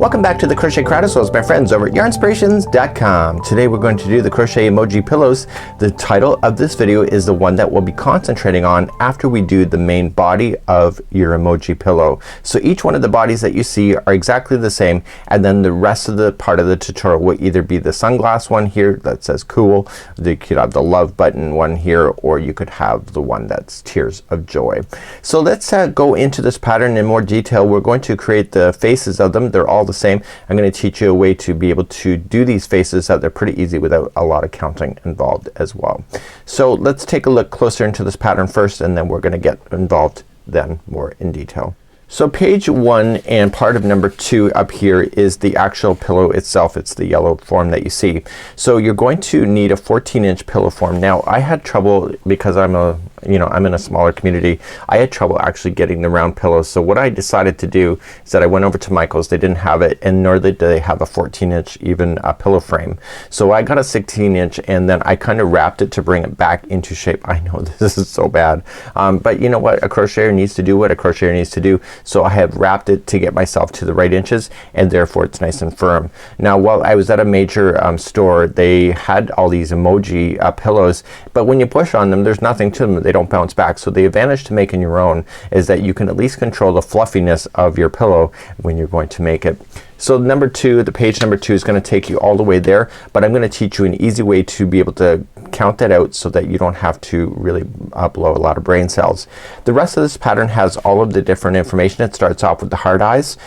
Welcome back to the Crochet Crowd with my friends over at yarnspirations.com. Today we're going to do the crochet emoji pillows. The title of this video is the one that we'll be concentrating on after we do the main body of your emoji pillow. So each one of the bodies that you see are exactly the same, and then the rest of the part of the tutorial will either be the sunglass one here that says cool, you could have the love button one here, or you could have the one that's tears of joy. So let's go into this pattern in more detail. We're going to create the faces of them. They're all the same. I'm going to teach you a way to be able to do these faces that they're pretty easy without a lot of counting involved as well. So let's take a look closer into this pattern first, and then we're going to get involved then more in detail. So page 1 and part of number 2 up here is the actual pillow itself. It's the yellow form that you see. So you're going to need a 14-inch pillow form. Now I had trouble because I'm in a smaller community. I had trouble actually getting the round pillows. So what I decided to do is that I went over to Michael's. They didn't have it, and nor did they have a 14-inch even pillow frame. So I got a 16-inch, and then I kind of wrapped it to bring it back into shape. I know this is so bad, but you know what, a crocheter needs to do what a crocheter needs to do. So I have wrapped it to get myself to the right inches, and therefore it's nice and firm. Now while I was at a major store, they had all these emoji pillows, but when you push on them there's nothing to them. They don't bounce back. So the advantage to making your own is that you can at least control the fluffiness of your pillow when you're going to make it. So number 2, the page number 2 is going to take you all the way there, but I'm going to teach you an easy way to be able to count that out so that you don't have to really blow a lot of brain cells. The rest of this pattern has all of the different information. It starts off with the heart eyes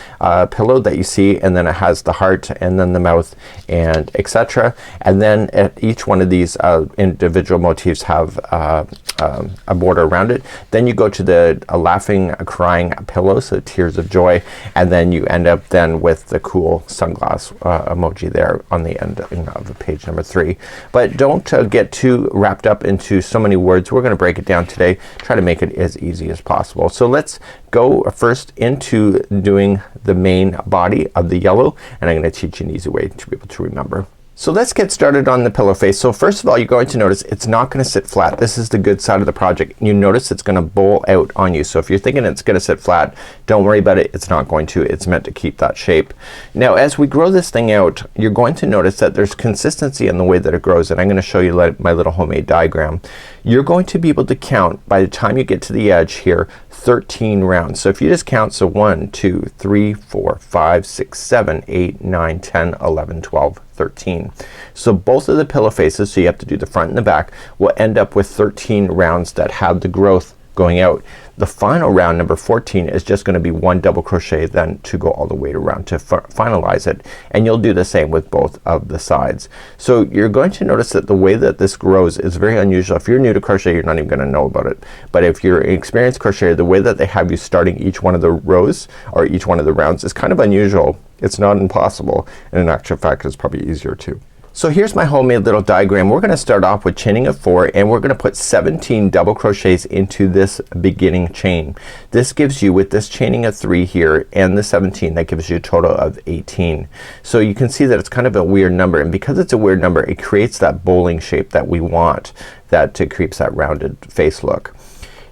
pillow that you see, and then it has the heart, and then the mouth, and etc. And then at each one of these individual motifs have a border around it. Then you go to the laughing crying pillow, so tears of joy, and then you end up then with the cool sunglass emoji there on the end of the page number 3. But don't get too wrapped up into so many words. We're gonna break it down today, try to make it as easy as possible. So let's go first into doing the main body of the yellow, and I'm gonna teach you an easy way to be able to remember. So let's get started on the pillow face. So first of all, you're going to notice it's not gonna sit flat. This is the good side of the project. You notice it's gonna bowl out on you. So if you're thinking it's gonna sit flat, don't worry about it. It's not going to. It's meant to keep that shape. Now as we grow this thing out, you're going to notice that there's consistency in the way that it grows, and I'm gonna show you my little homemade diagram. You're going to be able to count by the time you get to the edge here 13 rounds. So if you just count, so 1, 2, 3, 4, 5, 6, 7, 8, 9, 10, 11, 12, 13. So both of the pillow faces, so you have to do the front and the back, will end up with 13 rounds that have the growth going out. The final round, number 14, is just gonna be 1 double crochet then to go all the way around to finalize it, and you'll do the same with both of the sides. So you're going to notice that the way that this grows is very unusual. If you're new to crochet, you're not even gonna know about it, but if you're an experienced crocheter, the way that they have you starting each one of the rows or each one of the rounds is kind of unusual. It's not impossible, and in actual fact it's probably easier too. So here's my homemade little diagram. We're gonna start off with chaining of 4, and we're gonna put 17 double crochets into this beginning chain. This gives you, with this chaining of 3 here and the 17, that gives you a total of 18. So you can see that it's kind of a weird number, and because it's a weird number, it creates that bowling shape that we want, that creates that rounded face look.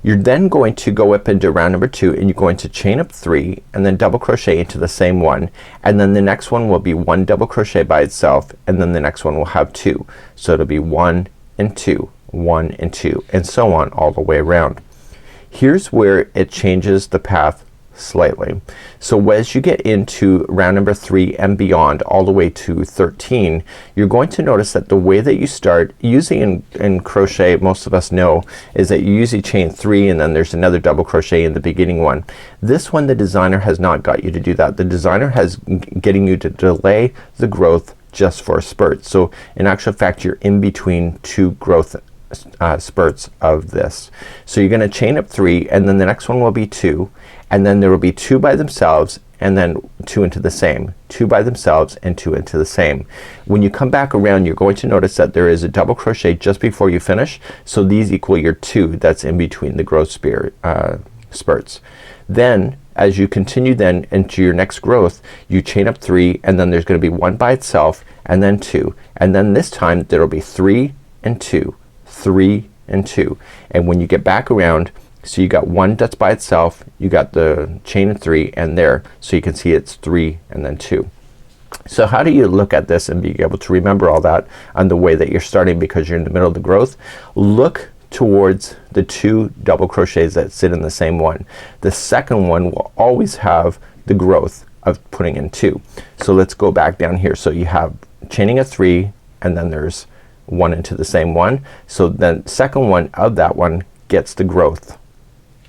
You're then going to go up into round number 2, and you're going to chain up 3 and then double crochet into the same one, and then the next one will be 1 double crochet by itself, and then the next one will have 2. So it'll be 1 and 2, 1 and 2, and so on all the way around. Here's where it changes the path slightly. So as you get into round number 3 and beyond all the way to 13, you're going to notice that the way that you start, usually in crochet, most of us know, is that you usually chain 3 and then there's another double crochet in the beginning one. This one, the designer has not got you to do that. The designer has getting you to delay the growth just for a spurt. So in actual fact you're in between 2 growth spurts of this. So you're gonna chain up 3, and then the next one will be 2, and then there will be 2 by themselves, and then 2 into the same, 2 by themselves, and 2 into the same. When you come back around, you're going to notice that there is a double crochet just before you finish, so these equal your 2 that's in between the growth spurts. Then as you continue then into your next growth, you chain up 3, and then there's gonna be 1 by itself, and then 2, and then this time there will be 3 and 2, 3 and 2, and when you get back around, so you got 1 that's by itself, you got the chain of 3 and there, so you can see it's 3 and then 2. So how do you look at this and be able to remember all that on the way that you're starting because you're in the middle of the growth? Look towards the 2 double crochets that sit in the same one. The second one will always have the growth of putting in 2. So let's go back down here. So you have chaining a 3 and then there's 1 into the same one. So then second one of that one gets the growth.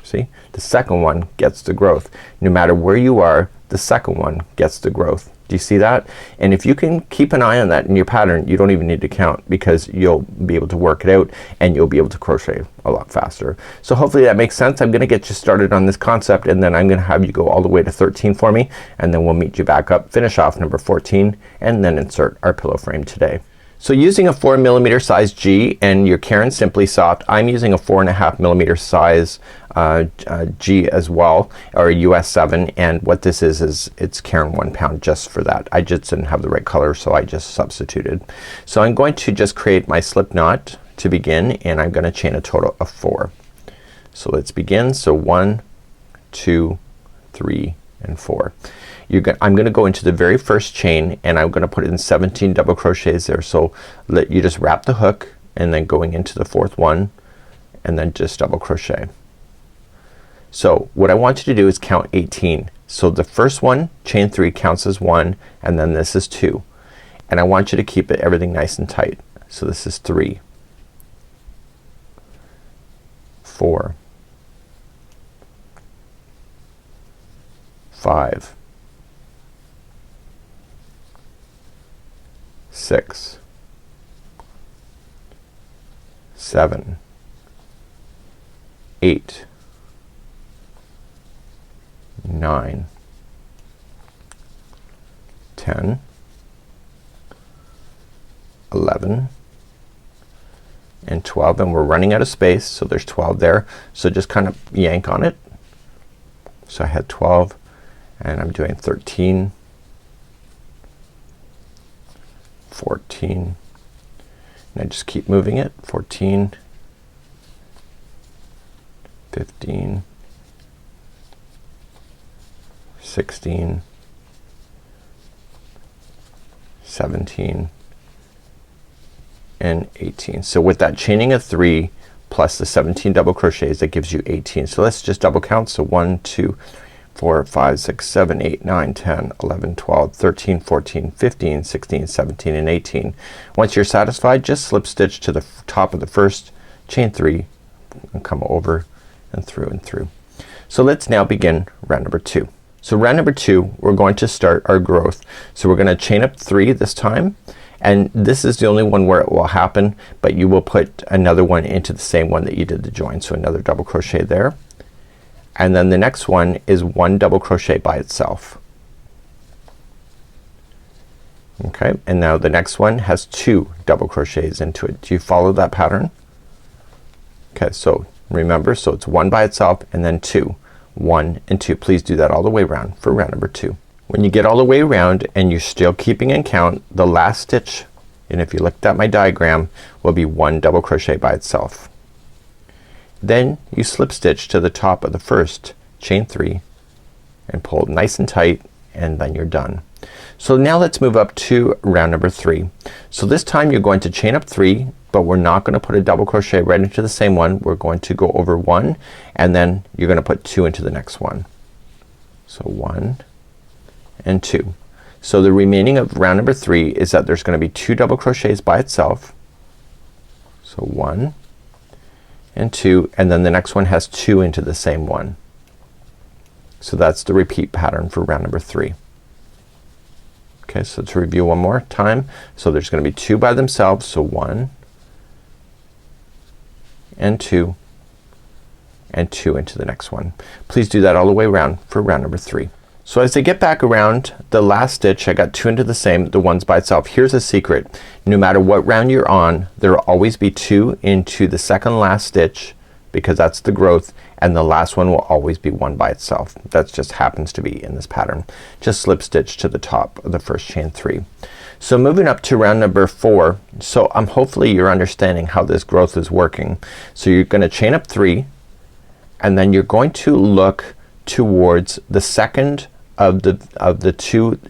See? The second one gets the growth. No matter where you are, the second one gets the growth. Do you see that? And if you can keep an eye on that in your pattern, you don't even need to count because you'll be able to work it out and you'll be able to crochet a lot faster. So hopefully that makes sense. I'm gonna get you started on this concept and then I'm gonna have you go all the way to 13 for me and then we'll meet you back up, finish off number 14 and then insert our pillow frame today. So using a 4mm size G and your Caron Simply Soft, I'm using a 4.5mm size G as well, or US 7, and what this is it's Caron 1 pound just for that. I just didn't have the right color so I just substituted. So I'm going to just create my slip knot to begin and I'm gonna chain a total of 4. So let's begin. So 1, 2, 3 and 4. I'm gonna go into the very first chain and I'm gonna put in 17 double crochets there. So you just wrap the hook and then going into the 4th one and then just double crochet. So what I want you to do is count 18. So the first one, chain 3, counts as 1 and then this is 2. And I want you to keep everything nice and tight. So this is 3, 4, 5, 6, 7, 8, 9, 10, 11 and 12 and we're running out of space so there's 12 there. So just kind of yank on it. So I had 12 and I'm doing 13, 14 and I just keep moving it. 14, 15, 16, 17 and 18. So with that chaining of 3 plus the 17 double crochets that gives you 18. So let's just double count. So 1, 2, 4, 5, 6, 7, 8, 9, 10, 11, 12, 13, 14, 15, 16, 17 and 18. Once you're satisfied, just slip stitch to the top of the first, chain 3 and come over and through. So let's now begin round number 2. So round number 2 we're going to start our growth. So we're gonna chain up 3 this time and this is the only one where it will happen, but you will put another one into the same one that you did the join. So another double crochet there. And then the next one is 1 double crochet by itself. Okay, and now the next one has 2 double crochets into it. Do you follow that pattern? Okay, so remember, so it's 1 by itself and then 2. 1 and 2. Please do that all the way around for round number 2. When you get all the way around and you're still keeping in count, the last stitch, and if you looked at my diagram, will be 1 double crochet by itself. Then you slip stitch to the top of the first, chain 3 and pull nice and tight and then you're done. So now let's move up to round number 3. So this time you're going to chain up 3, but we're not gonna put a double crochet right into the same one. We're going to go over 1 and then you're gonna put 2 into the next one. So 1 and 2. So the remaining of round number 3 is that there's gonna be 2 double crochets by itself. So 1 and 2 and then the next one has 2 into the same one. So that's the repeat pattern for round number 3. Okay, so let's review one more time. So there's gonna be 2 by themselves. So 1 and 2 and 2 into the next one. Please do that all the way around for round number 3. So as I get back around the last stitch, I got 2 into the same, the ones by itself. Here's a secret. No matter what round you're on, there will always be 2 into the second last stitch because that's the growth, and the last one will always be 1 by itself. That just happens to be in this pattern. Just slip stitch to the top of the first chain 3. So moving up to round number 4, so hopefully you're understanding how this growth is working. So you're gonna chain up 3 and then you're going to look towards the second of the 2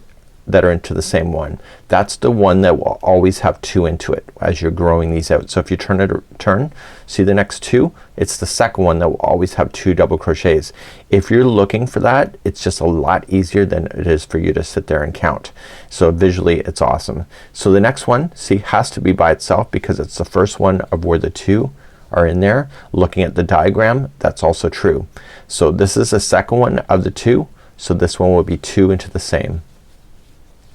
that are into the same one. That's the one that will always have 2 into it as you're growing these out. So if you turn, see the next 2? It's the second one that will always have 2 double crochets. If you're looking for that, it's just a lot easier than it is for you to sit there and count. So visually it's awesome. So the next one, see, has to be by itself because it's the first one of where the 2 are in there. Looking at the diagram, that's also true. So this is the second one of the 2. So this one will be 2 into the same.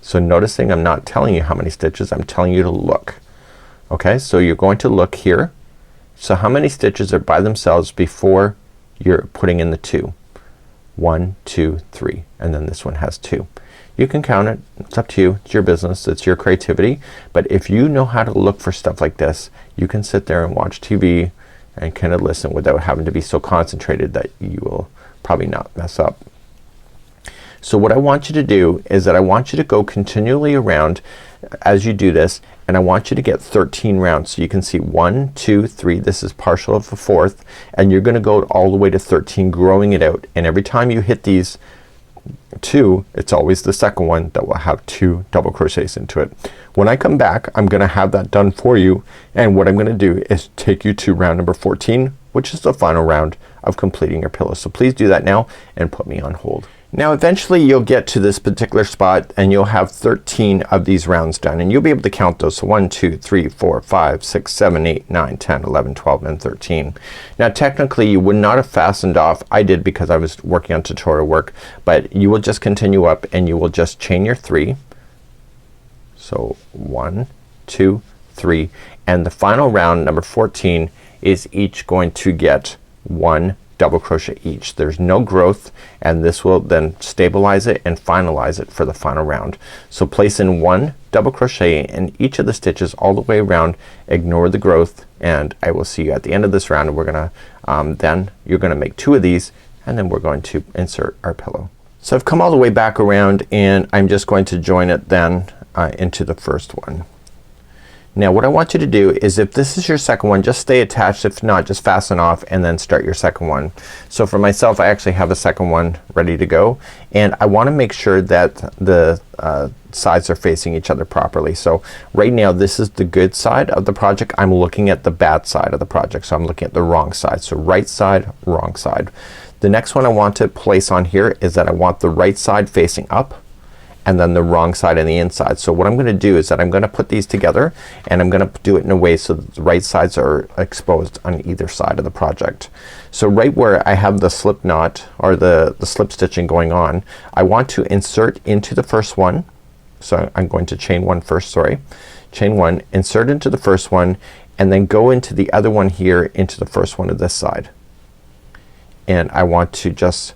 So noticing I'm not telling you how many stitches, I'm telling you to look. Okay, so you're going to look here. So how many stitches are by themselves before you're putting in the 2? 1, 2, 3, and then this one has 2. You can count it. It's up to you. It's your business. It's your creativity. But if you know how to look for stuff like this, you can sit there and watch TV and kind of listen without having to be so concentrated that you will probably not mess up. So what I want you to do is that I want you to go continually around as you do this, and I want you to get 13 rounds. So you can see 1, 2, 3, this is partial of a fourth, and you're gonna go all the way to 13, growing it out. And every time you hit these 2, it's always the second one that will have 2 double crochets into it. When I come back, I'm gonna have that done for you, and what I'm gonna do is take you to round number 14, which is the final round of completing your pillow. So please do that now and put me on hold. Now eventually you'll get to this particular spot and you'll have 13 of these rounds done, and you'll be able to count those. So 1, 2, 3, 4, 5, 6, 7, 8, 9, 10, 11, 12, and 13. Now technically you would not have fastened off. I did because I was working on tutorial work, but you will just continue up and you will just chain your 3. So 1, 2, 3, and the final round, number 14, is each going to get 1 double crochet each. There's no growth, and this will then stabilize it and finalize it for the final round. So place in 1 double crochet in each of the stitches all the way around. Ignore the growth, and I will see you at the end of this round. We're gonna then you're gonna make 2 of these, and then we're going to insert our pillow. So I've come all the way back around, and I'm just going to join it then into the first one. Now what I want you to do is, if this is your second one, just stay attached. If not, just fasten off and then start your second one. So for myself, I actually have a second one ready to go, and I want to make sure that the sides are facing each other properly. So right now this is the good side of the project. I'm looking at the bad side of the project, so I'm looking at the wrong side. So right side, wrong side. The next one I want to place on here is that I want the right side facing up, and then the wrong side on the inside. So what I'm gonna do is that I'm gonna put these together, and I'm gonna do it in a way so that the right sides are exposed on either side of the project. So right where I have the slip knot or the slip stitching going on, I want to insert into the first one. So I'm going to chain 1 first, sorry. Chain 1, insert into the first one, and then go into the other one here into the first one of this side. And I want to just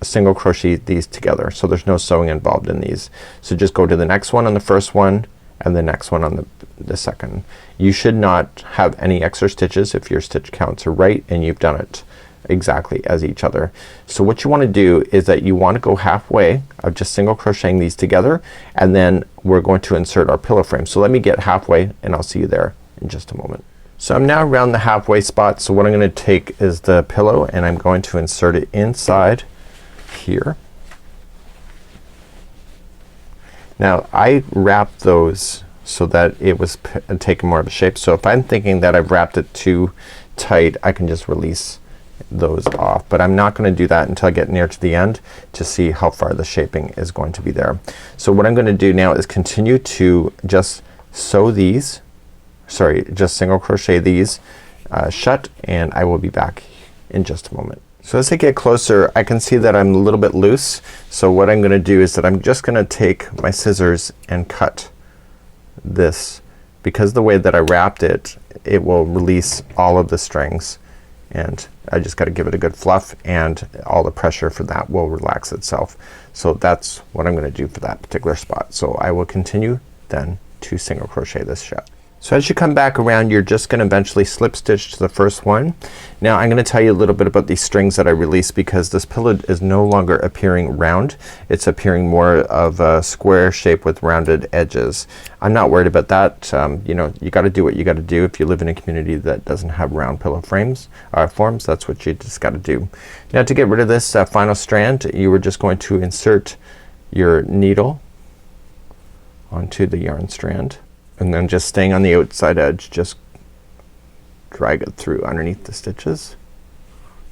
single crochet these together, so there's no sewing involved in these. So just go to the next one on the first one and the next one on the second. You should not have any extra stitches if your stitch counts are right and you've done it exactly as each other. So what you want to do is that you want to go halfway of just single crocheting these together, and then we're going to insert our pillow frame. So let me get halfway and I'll see you there in just a moment. So I'm now around the halfway spot. So what I'm gonna take is the pillow and I'm going to insert it inside here. Now I wrapped those so that it was taking more of a shape. So if I'm thinking that I've wrapped it too tight, I can just release those off, but I'm not gonna do that until I get near to the end to see how far the shaping is going to be there. So what I'm gonna do now is continue to just sew these, sorry, just single crochet these shut, and I will be back in just a moment. So as I get closer, I can see that I'm a little bit loose. So what I'm gonna do is that I'm just gonna take my scissors and cut this, because the way that I wrapped it, it will release all of the strings, and I just gotta give it a good fluff, and all the pressure for that will relax itself. So that's what I'm gonna do for that particular spot. So I will continue then to single crochet this shut. So as you come back around, you're just gonna eventually slip stitch to the first one. Now I'm gonna tell you a little bit about these strings that I released, because this pillow is no longer appearing round. It's appearing more of a square shape with rounded edges. I'm not worried about that. You know, you gotta do what you gotta do. If you live in a community that doesn't have round pillow frames forms, that's what you just gotta do. Now to get rid of this final strand, you were just going to insert your needle onto the yarn strand, and then just staying on the outside edge, just drag it through underneath the stitches.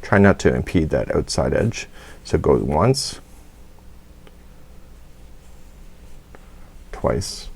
Try not to impede that outside edge. So go once, twice,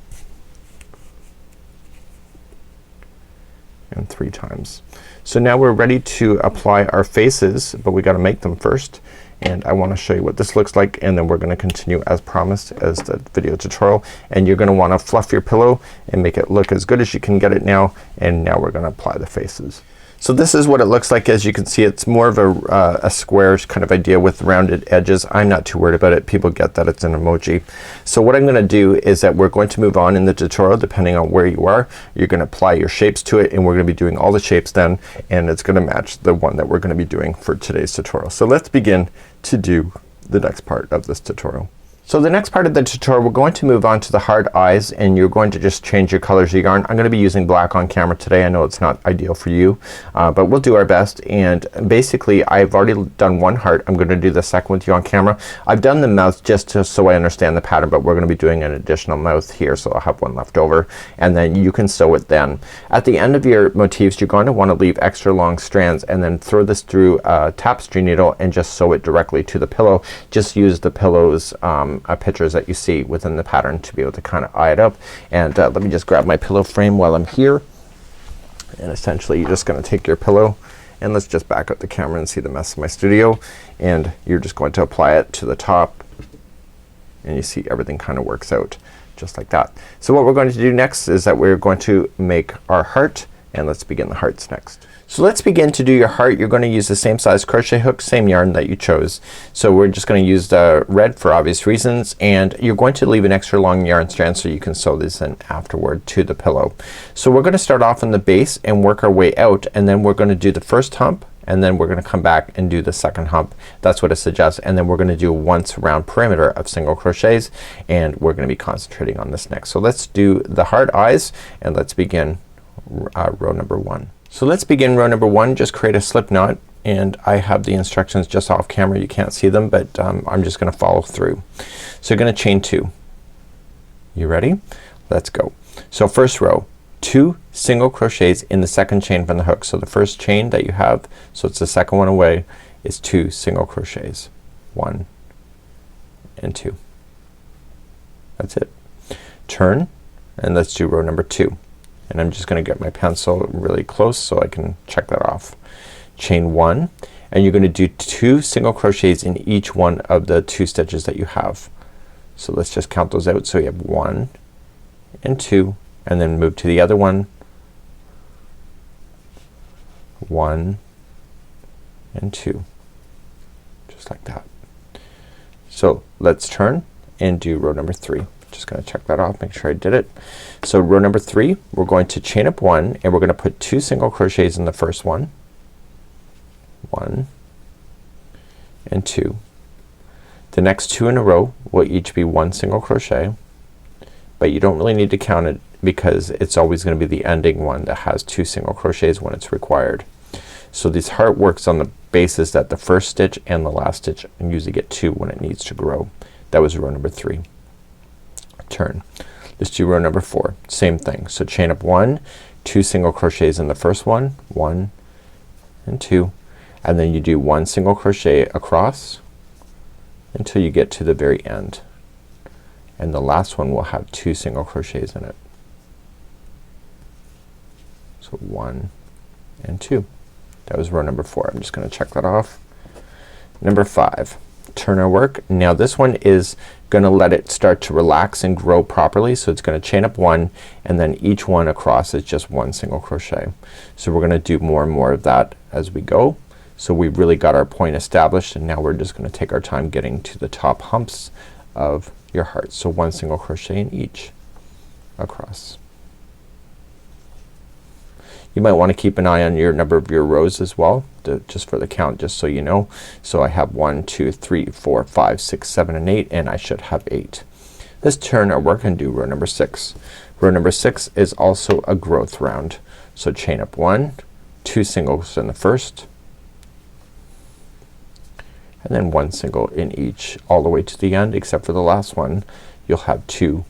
and 3 times. So now we're ready to apply our faces, but we gotta make them first. And I wanna show you what this looks like, and then we're gonna continue as promised as the video tutorial. And you're gonna wanna fluff your pillow and make it look as good as you can get it now. And now we're gonna apply the faces. So this is what it looks like. As you can see, it's more of a square kind of idea with rounded edges. I'm not too worried about it. People get that it's an emoji. So what I'm gonna do is that we're going to move on in the tutorial depending on where you are. You're gonna apply your shapes to it, and we're gonna be doing all the shapes then, and it's gonna match the one that we're gonna be doing for today's tutorial. So let's begin to do the next part of this tutorial. So the next part of the tutorial, we're going to move on to the hard eyes, and you're going to just change your colors of yarn. I'm gonna be using black on camera today. I know it's not ideal for you, but we'll do our best. And basically I've already done one heart. I'm gonna do the second with you on camera. I've done the mouth just so I understand the pattern, but we're gonna be doing an additional mouth here, so I'll have one left over, and then you can sew it then. At the end of your motifs, you're going to want to leave extra long strands, and then throw this through a tapestry needle and just sew it directly to the pillow. Just use the pillow's pictures that you see within the pattern to be able to kind of eye it up. And let me just grab my pillow frame while I'm here. And essentially you're just gonna take your pillow, and let's just back up the camera and see the mess of my studio, and you're just going to apply it to the top, and you see everything kind of works out just like that. So what we're going to do next is that we're going to make our heart, and let's begin the hearts next. So let's begin to do your heart. You're gonna use the same size crochet hook, same yarn that you chose. So we're just gonna use the red for obvious reasons, and you're going to leave an extra long yarn strand so you can sew this in afterward to the pillow. So we're gonna start off on the base and work our way out, and then we're gonna do the first hump, and then we're gonna come back and do the second hump. That's what it suggests. And then we're gonna do once round perimeter of single crochets, and we're gonna be concentrating on this next. So let's do the heart eyes, and let's begin row number 1. So let's begin row number 1. Just create a slip knot, and I have the instructions just off camera. You can't see them, but I'm just gonna follow through. So you're gonna chain 2. You ready? Let's go. So first row, 2 single crochets in the second chain from the hook. So the first chain that you have, so it's the second one away, is 2 single crochets. 1 and 2. That's it. Turn, and let's do row number 2. And I'm just gonna get my pencil really close so I can check that off. Chain 1, and you're gonna do 2 single crochets in each one of the 2 stitches that you have. So let's just count those out. So you have 1 and 2, and then move to the other one. 1 and 2, just like that. So let's turn and do row number 3. Just gonna check that off, make sure I did it. So row number 3, we're going to chain up 1, and we're gonna put 2 single crochets in the first one. 1 and 2. The next 2 in a row will each be 1 single crochet, but you don't really need to count it because it's always gonna be the ending one that has 2 single crochets when it's required. So this heart works on the basis that the first stitch and the last stitch usually get 2 when it needs to grow. That was row number 3. Turn. Let's do row number 4. Same thing. So chain up 1, 2 single crochets in the first one. 1 and 2, and then you do 1 single crochet across until you get to the very end, and the last one will have 2 single crochets in it. So 1 and 2. That was row number 4. I'm just gonna check that off. Number 5. Turn our work. Now this one is gonna let it start to relax and grow properly, so it's gonna chain up 1, and then each one across is just 1 single crochet. So we're gonna do more and more of that as we go. So we've really got our point established, and now we're just gonna take our time getting to the top humps of your heart. So 1 single crochet in each across. You might want to keep an eye on your number of your rows as well, just for the count, just so you know. So I have 1, 2, 3, 4, 5, 6, 7, and 8, and I should have 8. Let's turn our work and do row number 6. Row number 6 is also a growth round. So chain up 1, 2 singles in the first, and then 1 single in each all the way to the end, except for the last one. You'll have 2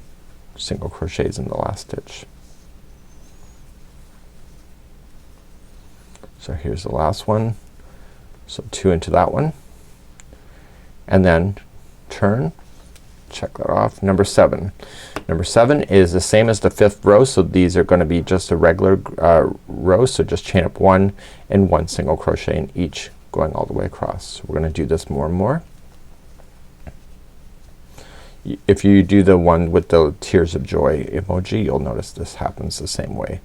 single crochets in the last stitch. So here's the last one. So 2 into that one, and then turn, check that off. Number 7. Number 7 is the same as the 5th row, so these are gonna be just a regular row, so just chain up 1 and 1 single crochet in each, going all the way across. So we're gonna do this more and more. If you do the one with the tears of joy emoji, you'll notice this happens the same way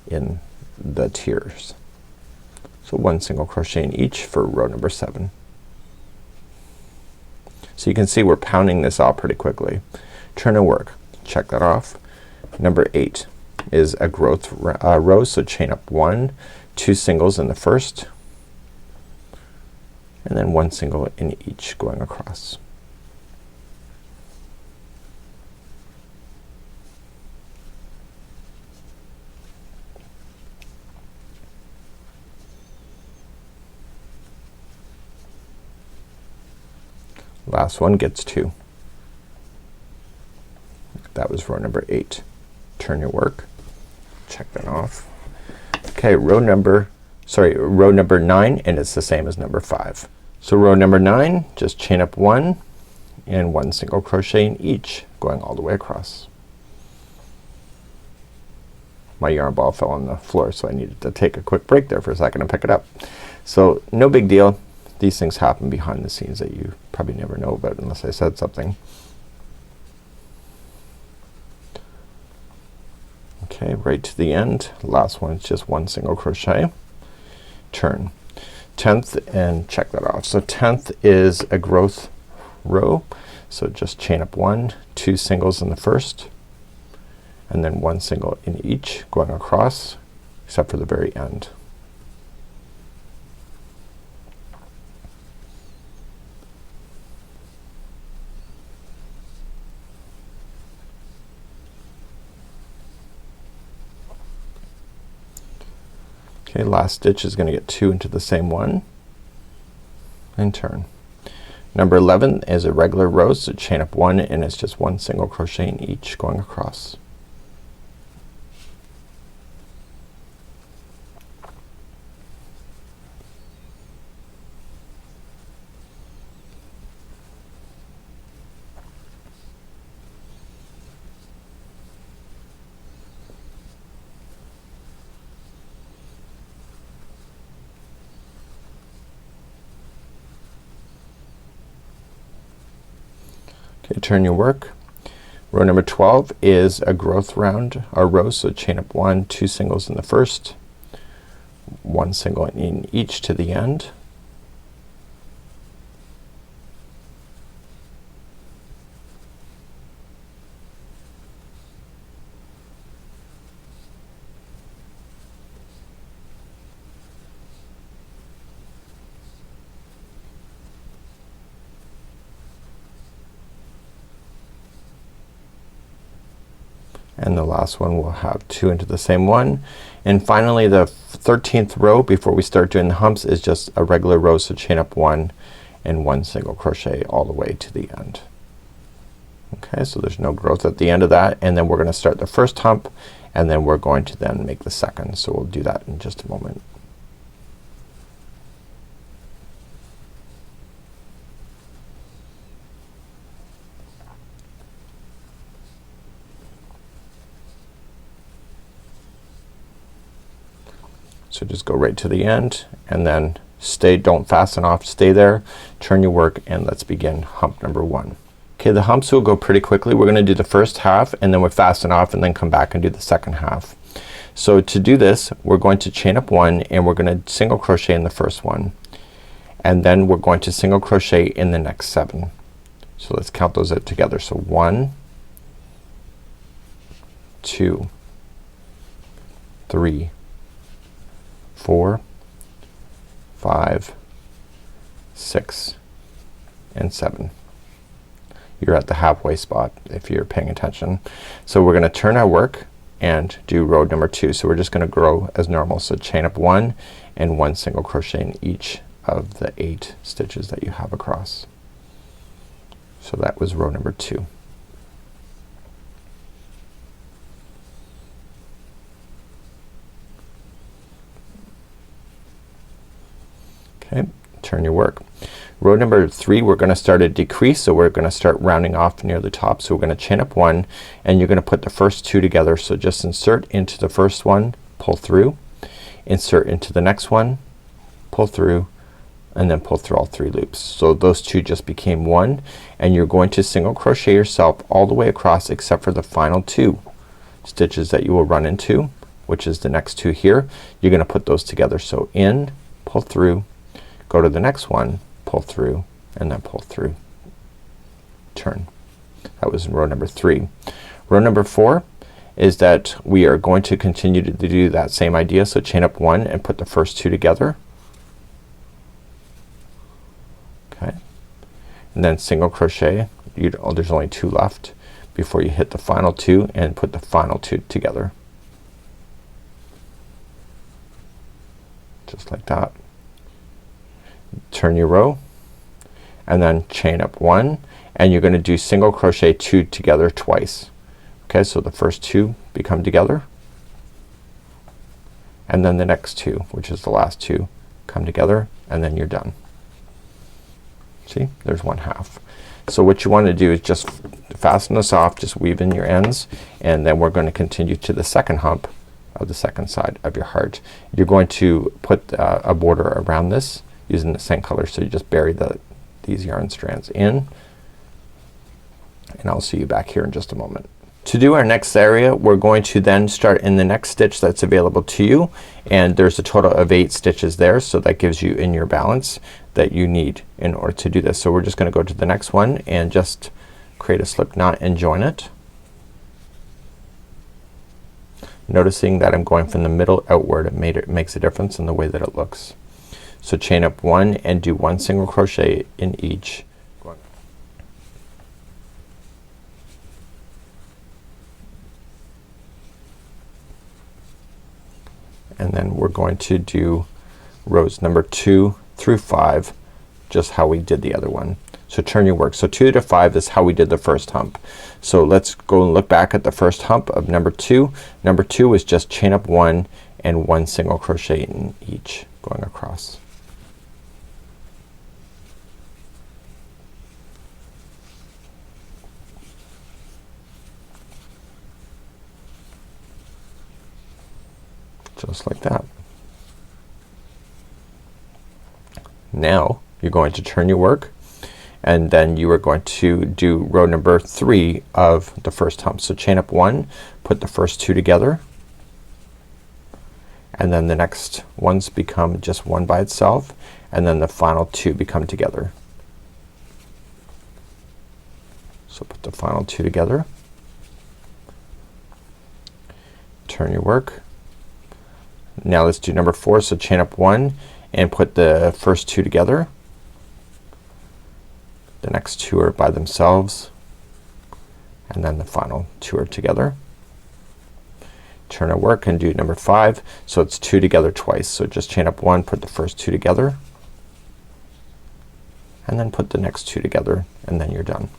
in the tears. So 1 single crochet in each for row number 7. So you can see we're pounding this out pretty quickly. Turn and work, check that off. Number 8 is a growth row, so chain up 1, 2 singles in the first, and then 1 single in each going across. Last one gets 2. That was row number 8. Turn your work, check that off. Okay, row number 9, and it's the same as number 5. So row number 9, just chain up 1 and 1 single crochet in each, going all the way across. My yarn ball fell on the floor, so I needed to take a quick break there for a second and pick it up. So no big deal. These things happen behind the scenes that you probably never know about unless I said something. Okay, right to the end. Last one is just 1 single crochet. Turn. 10th and check that off. So 10th is a growth row. So just chain up 1, 2 singles in the first, and then 1 single in each going across, except for the very end. Okay, last stitch is gonna get 2 into the same one and turn. Number 11 is a regular row, so chain up 1 and it's just 1 single crochet in each going across. Okay, turn your work. Row number 12 is a growth row, so chain up 1, 2 singles in the first, 1 single in each to the end. And the last one will have 2 into the same one. And finally the 13th row before we start doing the humps is just a regular row, so chain up 1 and 1 single crochet all the way to the end. Okay, so there's no growth at the end of that, and then we're gonna start the first hump and then we're going to then make the second. So we'll do that in just a moment. So just go right to the end and then stay, don't fasten off, stay there, turn your work, and let's begin hump number 1. Okay, the humps will go pretty quickly. We're gonna do the first half and then we'll fasten off and then come back and do the second half. So to do this, we're going to chain up 1 and we're gonna single crochet in the first one, and then we're going to single crochet in the next 7. So let's count those out together. So 1, 2, 3, 4, 5, 6, and 7. You're at the halfway spot if you're paying attention. So we're gonna turn our work and do row number 2. So we're just gonna grow as normal. So chain up 1 and 1 single crochet in each of the 8 stitches that you have across. So that was row number 2. Okay, turn your work. Row number 3 we're gonna start a decrease, so we're gonna start rounding off near the top. So we're gonna chain up 1 and you're gonna put the first 2 together. So just insert into the first one, pull through, insert into the next one, pull through, and then pull through all 3 loops. So those 2 just became 1, and you're going to single crochet yourself all the way across except for the final 2 stitches that you will run into, which is the next 2 here. You're gonna put those together. So in, pull through, go to the next one, pull through, and then pull through, turn. That was in row number 3. Row number 4 is that we are going to continue to do that same idea. So chain up 1 and put the first 2 together. Okay, and then single crochet. There's only 2 left before you hit the final 2 and put the final 2 together. Just like that. Turn your row and then chain up 1 and you're gonna do single crochet 2 together twice. Okay, so the first 2 become together and then the next 2, which is the last 2, come together, and then you're done. See, there's 1/2. So what you want to do is just fasten this off, just weave in your ends, and then we're going to continue to the second hump of the second side of your heart. You're going to put a border around this using the same color. So you just bury these yarn strands in, and I'll see you back here in just a moment. To do our next area, we're going to then start in the next stitch that's available to you, and there's a total of 8 stitches there, so that gives you in your balance that you need in order to do this. So we're just gonna go to the next one and just create a slip knot and join it, noticing that I'm going from the middle outward. It makes a difference in the way that it looks. So chain up 1 and do 1 single crochet in each. And then we're going to do rows number 2 through 5 just how we did the other one. So turn your work. So 2 to 5 is how we did the first hump. So let's go and look back at the first hump of number 2. Number 2 is just chain up 1 and 1 single crochet in each going across. Just like that. Now you're going to turn your work, and then you are going to do row number 3 of the first hump. So chain up 1, put the first 2 together, and then the next ones become just 1 by itself, and then the final 2 become together. So put the final 2 together, turn your work. Now let's do number 4. So chain up 1 and put the first 2 together. The next 2 are by themselves, and then the final 2 are together. Turn our work and do number 5. So it's 2 together twice. So just chain up 1, put the first 2 together, and then put the next 2 together, and then you're done.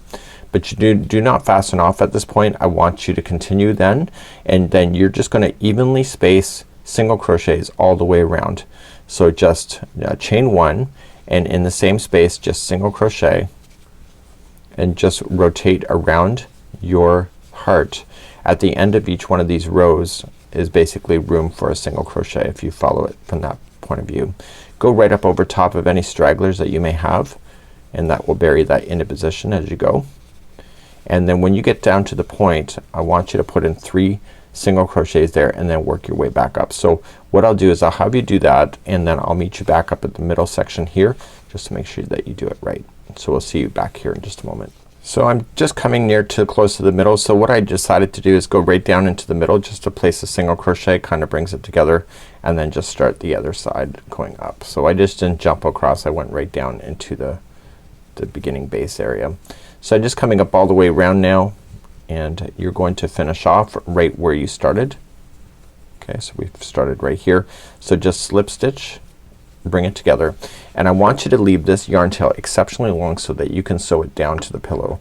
But you do not fasten off at this point. I want you to continue then, and then you're just gonna evenly space single crochets all the way around. So just chain 1 and in the same space just single crochet and just rotate around your heart. At the end of each one of these rows is basically room for a single crochet if you follow it from that point of view. Go right up over top of any stragglers that you may have, and that will bury that into position as you go. And then when you get down to the point, I want you to put in 3 single crochets there and then work your way back up. So what I'll do is I'll have you do that, and then I'll meet you back up at the middle section here just to make sure that you do it right. So we'll see you back here in just a moment. So I'm just coming near to close to the middle. So what I decided to do is go right down into the middle just to place a single crochet, kind of brings it together, and then just start the other side going up. So I just didn't jump across, I went right down into the beginning base area. So I'm just coming up all the way around now, and you're going to finish off right where you started. Okay, so we've started right here. So just slip stitch, bring it together, and I want you to leave this yarn tail exceptionally long so that you can sew it down to the pillow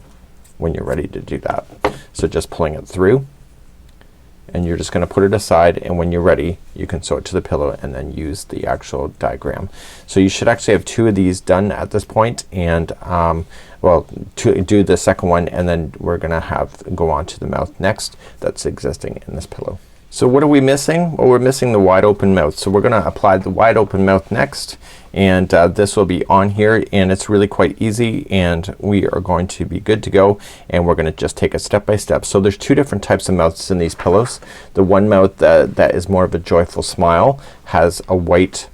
when you're ready to do that. So just pulling it through and you're just gonna put it aside, and when you're ready you can sew it to the pillow and then use the actual diagram. So you should actually have 2 of these done at this point, and well, to do the second one, and then we're gonna go on to the mouth next that's existing in this pillow. So what are we missing? Well, we're missing the wide open mouth. So we're gonna apply the wide open mouth next, and this will be on here, and it's really quite easy, and we are going to be good to go, and we're gonna just take it step by step. So there's 2 different types of mouths in these pillows. The one mouth that is more of a joyful smile has a white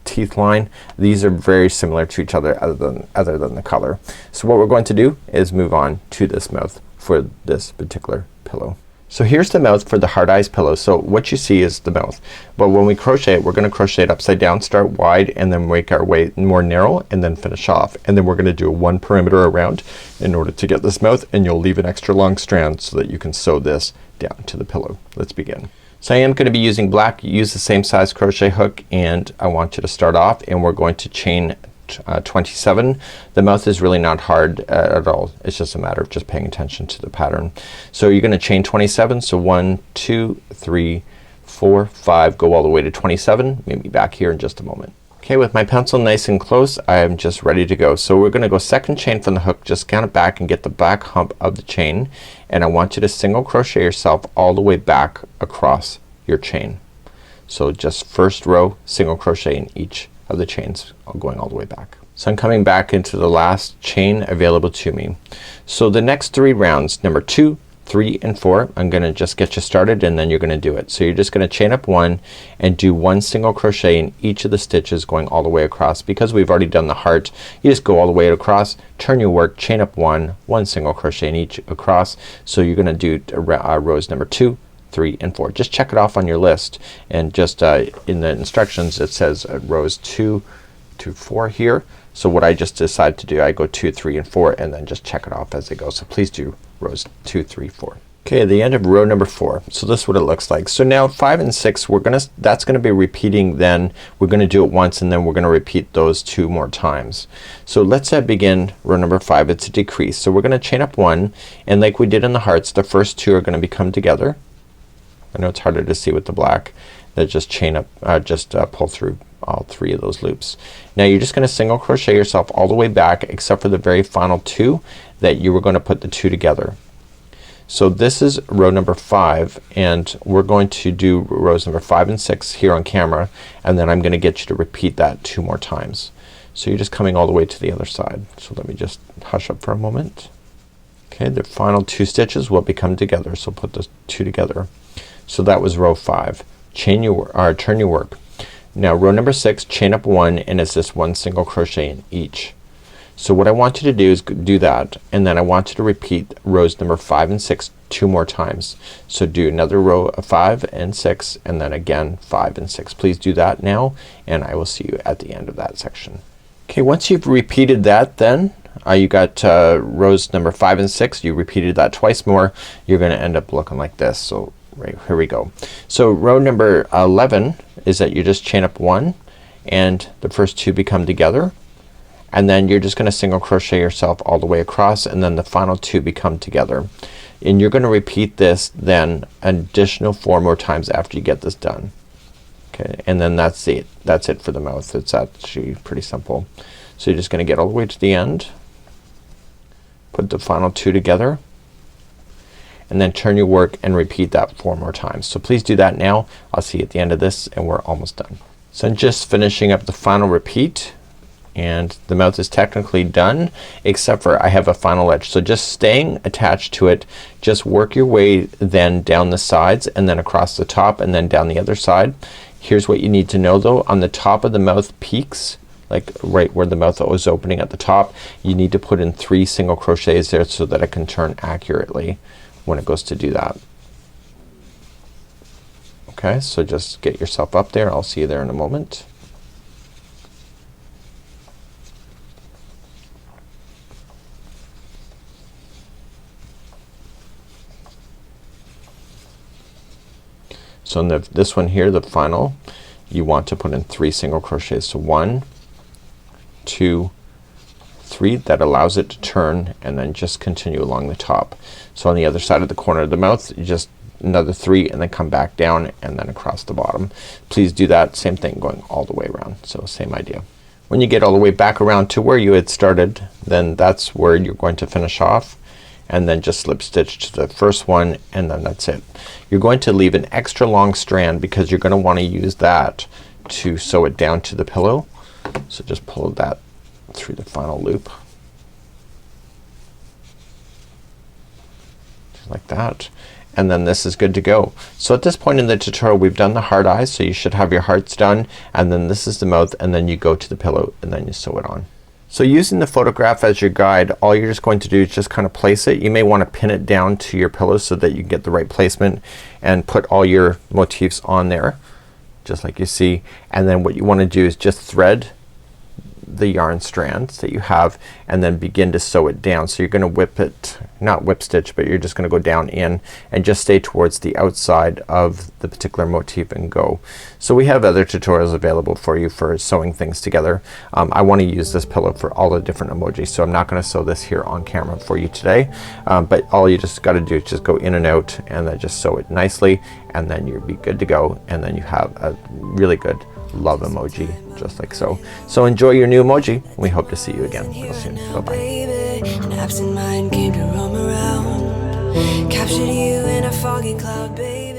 teeth line. These are very similar to each other other than the color. So what we're going to do is move on to this mouth for this particular pillow. So here's the mouth for the Heart Eyes pillow. So what you see is the mouth, but when we crochet it, we're gonna crochet it upside down, start wide, and then make our way more narrow, and then finish off, and then we're gonna do 1 perimeter around in order to get this mouth, and you'll leave an extra long strand so that you can sew this down to the pillow. Let's begin. So I am gonna be using black. Use the same size crochet hook, and I want you to start off, and we're going to chain 27. The mouth is really not hard at all. It's just a matter of just paying attention to the pattern. So you're gonna chain 27. So 1, 2, 3, 4, 5. Go all the way to 27. Meet me back here in just a moment. Okay, with my pencil nice and close, I am just ready to go. So we're gonna go second chain from the hook. Just count it back and get the back hump of the chain, and I want you to single crochet yourself all the way back across your chain. So just first row single crochet in each of the chains going all the way back. So I'm coming back into the last chain available to me. So the next 3 rounds, number 2, 3, and 4, I'm gonna just get you started, and then you're gonna do it. So you're just gonna chain up 1 and do 1 single crochet in each of the stitches going all the way across. Because we've already done the heart, you just go all the way across, turn your work, chain up 1, 1 single crochet in each across. So you're gonna do rows number 2, 3, and 4. Just check it off on your list, and just in the instructions it says rows 2 to 4 here. So what I just decided to do, I go 2, 3, and 4, and then just check it off as it goes. So please do rows 2, 3, 4. Okay, the end of row number 4. So this is what it looks like. So now 5 and 6, that's gonna be repeating. Then we're gonna do it once, and then we're gonna repeat those 2 more times. So let's begin row number 5. It's a decrease. So we're gonna chain up 1, and like we did in the hearts, the first 2 are gonna become together. I know it's harder to see with the black. That just chain up, pull through all 3 of those loops. Now you're just gonna single crochet yourself all the way back, except for the very final 2 that you were gonna put the 2 together. So this is row number 5, and we're going to do rows number 5 and 6 here on camera, and then I'm gonna get you to repeat that 2 more times. So you're just coming all the way to the other side. So let me just hush up for a moment. Okay, the final 2 stitches will become together. So put the 2 together. So that was row 5. Chain your turn your work. Now row number 6, chain up 1, and it's just 1 single crochet in each. So what I want you to do is do that, and then I want you to repeat rows number 5 and 6 2 more times. So do another row of 5 and 6, and then again 5 and 6. Please do that now, and I will see you at the end of that section. Okay, once you've repeated that, then you got rows number 5 and 6. You repeated that twice more. You're gonna end up looking like this. So right, here we go. So row number 11 is that you just chain up 1, and the first 2 become together, and then you're just gonna single crochet yourself all the way across, and then the final 2 become together, and you're gonna repeat this then an additional 4 more times after you get this done. Okay, and then that's it for the mouth. It's actually pretty simple. So you're just gonna get all the way to the end, put the final 2 together, and then turn your work and repeat that 4 more times. So please do that now. I'll see you at the end of this, and we're almost done. So I'm just finishing up the final repeat, and the mouth is technically done, except for I have a final edge. So just staying attached to it, just work your way then down the sides, and then across the top, and then down the other side. Here's what you need to know though. On the top of the mouth peaks, like right where the mouth is opening at the top, you need to put in 3 single crochets there so that it can turn accurately when it goes to do that. Okay, so just get yourself up there. I'll see you there in a moment. So in this one here, the final, you want to put in 3 single crochets. So 1, 2, 3. That allows it to turn, and then just continue along the top. So on the other side of the corner of the mouth, you just another 3 and then come back down and then across the bottom. Please do that same thing going all the way around. So same idea. When you get all the way back around to where you had started, then that's where you're going to finish off, and then just slip stitch to the first one, and then that's it. You're going to leave an extra long strand because you're gonna want to use that to sew it down to the pillow. So just pull that through the final loop just like that, and then this is good to go. So at this point in the tutorial we've done the heart eyes, so you should have your hearts done, and then this is the mouth, and then you go to the pillow and then you sew it on. So using the photograph as your guide, all you're just going to do is just kind of place it. You may want to pin it down to your pillow so that you get the right placement and put all your motifs on there just like you see, and then what you want to do is just thread the yarn strands that you have and then begin to sew it down. So you're gonna whip it, not whip stitch, but you're just gonna go down in and just stay towards the outside of the particular motif and go. So we have other tutorials available for you for sewing things together. I want to use this pillow for all the different emojis, so I'm not gonna sew this here on camera for you today, but all you just gotta do is just go in and out and then just sew it nicely, and then you'll be good to go, and then you have a really good love emoji just like so. So enjoy your new emoji. We hope to see you again real soon. Bye bye. An absent mind came to roam around, captured you in a foggy cloud, baby.